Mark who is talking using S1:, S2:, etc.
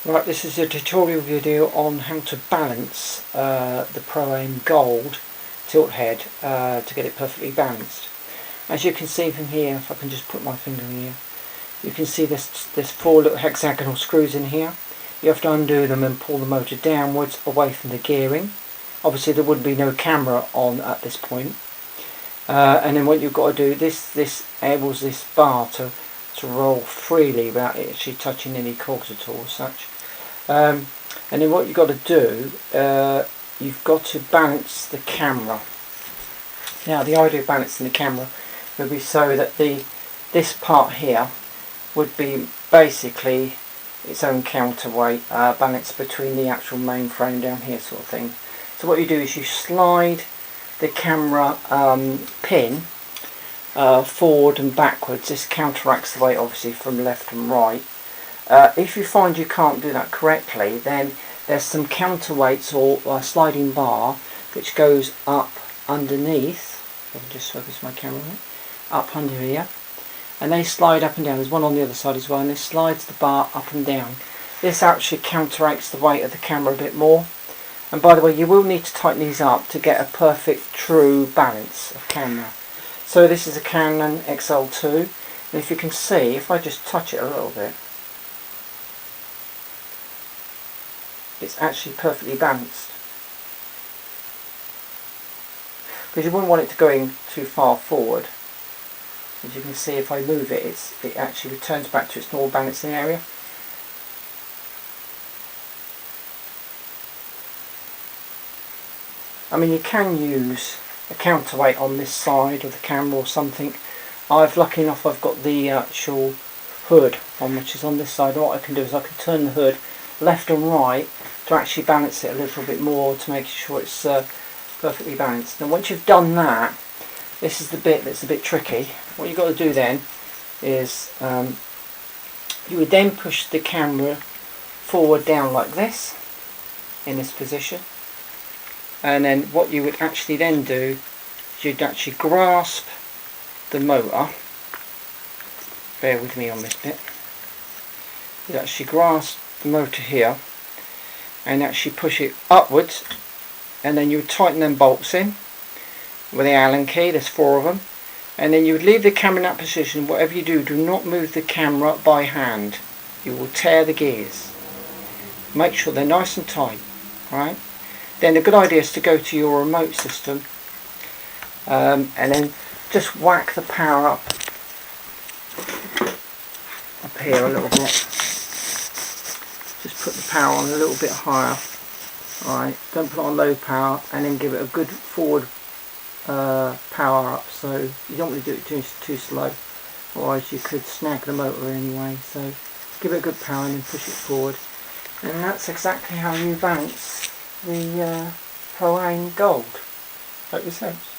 S1: Right, this is a tutorial video on how to balance the Proaim Gold tilt head to get it perfectly balanced. As you can see from here, if I can just put my finger here, you can see there's 4 little hexagonal screws in here. You have to undo them and pull the motor downwards away from the gearing. Obviously there would be no camera on at this point. And then what you've got to do, this enables this bar to roll freely without it actually touching any cogs at all as such. And then what you've got to do, you've got to balance the camera. Now the idea of balancing the camera would be so that this part here would be basically its own counterweight, balance between the actual main frame down here sort of thing. So what you do is you slide the camera pin forward and backwards. This counteracts the weight obviously from left and right. If you find you can't do that correctly, then there's some counterweights or a sliding bar which goes up underneath. I'll just focus my camera on it. Up under here, and they slide up and down. There's one on the other side as well, and this slides the bar up and down. This actually counteracts the weight of the camera a bit more. And by the way, you will need to tighten these up to get a perfect true balance of camera. So this is a Canon XL2, and if you can see, if I just touch it a little bit, it's actually perfectly balanced. Because you wouldn't want it to go in too far forward. As you can see, if I move it, it actually returns back to its normal balancing area. I mean, you can use a counterweight on this side of the camera or something. Lucky enough, I've got the actual hood on, which is on this side. And what I can do is I can turn the hood left and right to actually balance it a little bit more to make sure it's perfectly balanced. Now once you've done that, this is the bit that's a bit tricky. What you've got to do then is you would then push the camera forward down like this, in this position, and then what you would actually then do is you'd actually grasp the motor. Bear with me on this bit. You'd actually grasp the motor here and actually push it upwards, and then you would tighten them bolts in with the Allen key. There's 4 of them, and then you would leave the camera in that position. Whatever you do, do not move the camera by hand. You will tear the gears. Make sure they're nice and tight. Right? Then a good idea is to go to your remote system and then just whack the power up here a little bit. Just put the power on a little bit higher. Alright, don't put it on low power, and then give it a good forward power up. So you don't want to do it too slow, otherwise you could snag the motor anyway. So give it a good power and then push it forward, and that's exactly how you balance the Proaim Gold. Hope this helps.